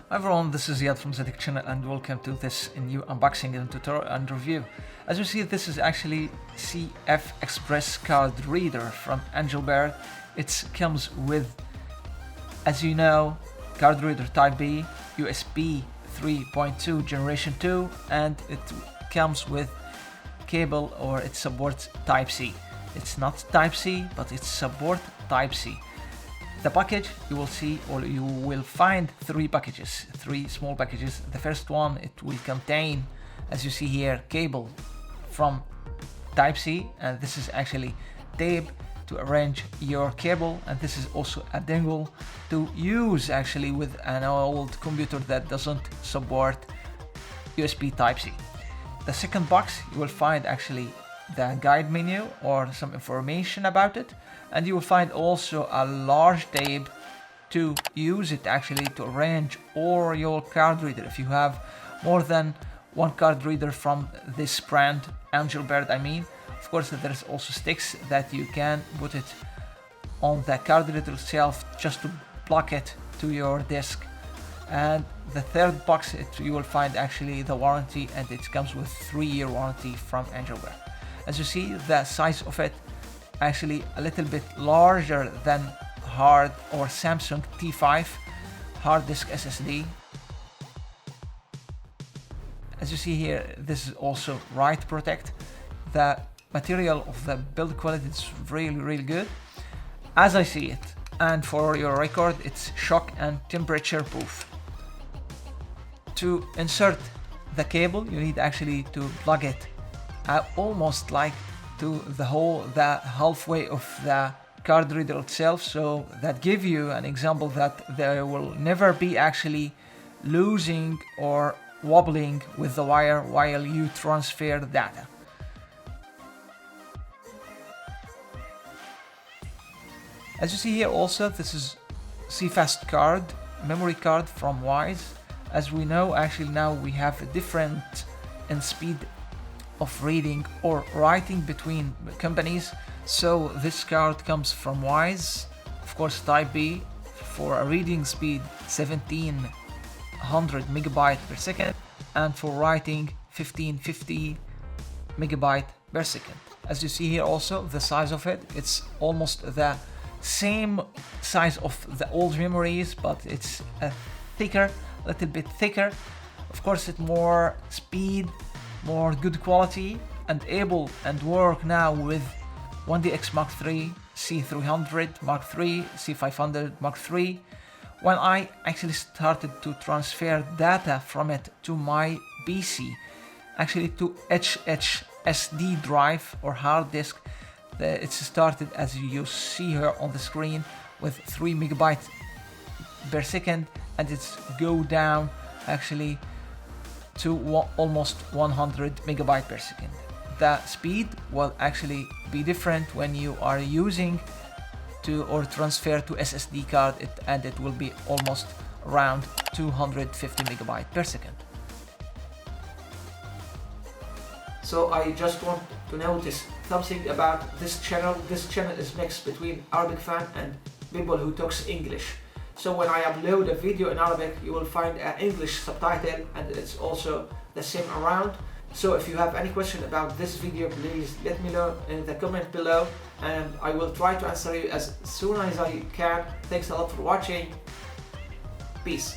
Hi everyone, this is Yad from the Tech channel and welcome to this new unboxing and tutorial and review. As you see, this is actually CFEXPRESS card reader from Angelbird. It comes with, as you know, card reader type B, USB 3.2 generation 2, and it comes with cable, or it supports type C. It's not type C, but it supports type C. The package, you will see, or you will find three small packages. The first one, it will contain, as you see here, cable from type C, and this is actually tape to arrange your cable, and this is also a dongle to use actually with an old computer that doesn't support USB type C. The second box, you will find actually the guide menu or some information about it, and you will find also a large tape to use it actually to arrange all your card reader. If you have more than one card reader from this brand, Angelbird I mean, of course there's also sticks that you can put it on the card reader itself just to plug it to your disk. And the third box, you will find actually the warranty, and it comes with 3-year warranty from Angelbird. As you see, the size of it actually a little bit larger than hard or Samsung T5 hard disk SSD. As you see here, this is also write protect. The material of the build quality is really good, as I see it. And for your record, it's shock and temperature proof. To insert the cable, you need actually to plug it almost like to the halfway of the card reader itself, so that give you an example that there will never be actually losing or wobbling with the wire while you transfer data. As you see here also, this is CFast card, memory card from Wise. As we know, actually now we have a different in speed of reading or writing between companies. So this card comes from Wise, of course type B, for a reading speed 1700 megabyte per second, and for writing 1550 megabyte per second. As you see here also, the size of it, it's almost the same size of the old memories, but it's a little bit thicker. Of course, it's more speed, more good quality, and able and work now with 1DX Mark III, C300 Mark III, C500 Mark III. When I actually started to transfer data from it to my PC, actually to HHSD drive or hard disk, it started, as you see here on the screen, with 3 megabytes per second, and it's go down actually to almost 100 megabyte per second. The speed will actually be different when you are using to or transfer to SSD card, and it will be almost around 250 megabyte per second. So I just want to notice something about this channel. This channel is mixed between Arabic fan and people who talks English. So when I upload a video in Arabic, you will find an English subtitle, and it's also the same around. So if you have any question about this video, please let me know in the comment below, and I will try to answer you as soon as I can. Thanks a lot for watching. Peace.